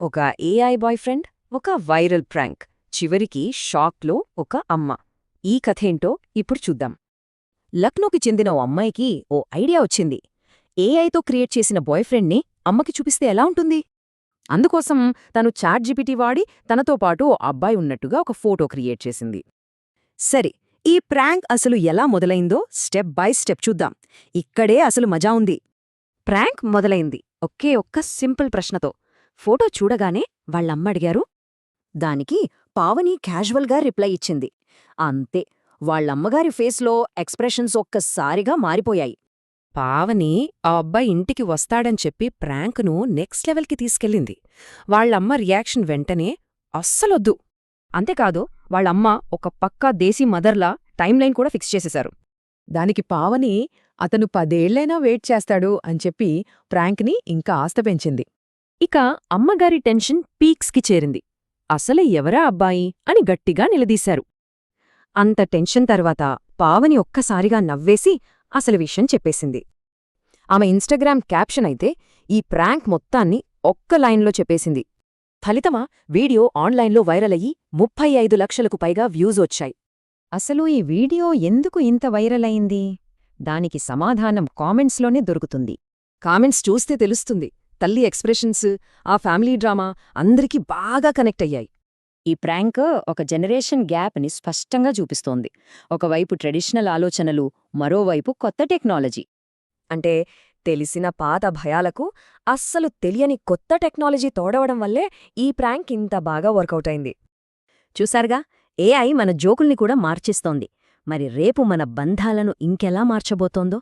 ఒక AI boyfriend, ఒక viral prank, చివరికి షాక్‌లో ఒక అమ్మ. ఈ కథేంటో ఇప్పుడు చూద్దాం. లక్నోకి చెందిన ఓ అమ్మాయికి ఓ ఐడియా వచ్చింది. ఏఐతో క్రియేట్ చేసిన బాయ్‌ఫ్రెండ్ని అమ్మకి చూపిస్తే ఎలా ఉంటుంది? అందుకోసం తను చాట్‌జీపీటీ వాడి తనతో పాటు ఓ అబ్బాయి ఉన్నట్టుగా ఒక ఫోటో క్రియేట్ చేసింది. సరే, ఈ ప్రాంక్ అసలు ఎలా మొదలైందో స్టెప్ బై స్టెప్ చూద్దాం. ఇక్కడే అసలు మజా ఉంది. ప్రాంక్ మొదలైంది ఒకే ఒక్క సింపుల్ ప్రశ్నతో. ఫోటో చూడగానే వాళ్ళమ్మ అడిగారు. దానికి పావని క్యాజువల్గా రిప్లై ఇచ్చింది. అంతే, వాళ్ళమ్మగారి ఫేస్లో ఎక్స్ప్రెషన్స్ ఒక్కసారిగా మారిపోయాయి. పావని ఆ అబ్బాయి ఇంటికి వస్తాడని చెప్పి ప్రాంక్ను నెక్స్ట్ లెవెల్కి తీసుకెళ్ళింది. వాళ్ళమ్మ రియాక్షన్ వెంటనే అస్సలొద్దు. అంతేకాదు, వాళ్ళమ్మ ఒక పక్కా దేశీ మదర్లా టైంలైన్ కూడా ఫిక్స్ చేసేశారు. దానికి పావని అతను 10 ఏళ్లైనా వెయిట్ చేస్తాడు అని చెప్పి ప్రాంక్ని ఇంకా ఆస్త పెంచింది. ఇక అమ్మగారి టెన్షన్ పీక్స్కి చేరింది. అసలు ఎవరా అబ్బాయి అని గట్టిగా నిలదీశారు. అంత టెన్షన్ తర్వాత పావని ఒక్కసారిగా నవ్వేసి అసలు విషయం చెప్పేసింది. ఆమె ఇన్‌స్టాగ్రామ్ క్యాప్షన్ అయితే ఈ ప్రాంక్ మొత్తాన్ని ఒక్క లైన్లో చెప్పేసింది. ఫలితమా వీడియో ఆన్లైన్లో వైరల్ అయ్యి 35 లక్షలకు పైగా వ్యూస్ వచ్చాయి. అసలు ఈ వీడియో ఎందుకు ఇంత వైరల్ అయింది? దానికి సమాధానం కామెంట్స్లోనే దొరుకుతుంది. కామెంట్స్ చూస్తే తెలుస్తుంది. తల్లి ఎక్స్ప్రెషన్స్, ఆ ఫ్యామిలీ డ్రామా అందరికీ బాగా కనెక్ట్ అయ్యాయి. ఈ ప్రాంక్ ఒక జనరేషన్ గ్యాప్ని స్పష్టంగా చూపిస్తోంది. ఒకవైపు ట్రెడిషనల్ ఆలోచనలు, మరోవైపు కొత్త టెక్నాలజీ. అంటే తెలిసిన పాత భయాలకు అస్సలు తెలియని కొత్త టెక్నాలజీ తోడవడం వల్లే ఈ ప్రాంక్ ఇంత బాగా వర్కౌట్ అయింది. చూశారుగా, ఏఐ మన జోకుల్ని కూడా మార్చేస్తోంది. మరి రేపు మన బంధాలను ఇంకెలా మార్చబోతోందో?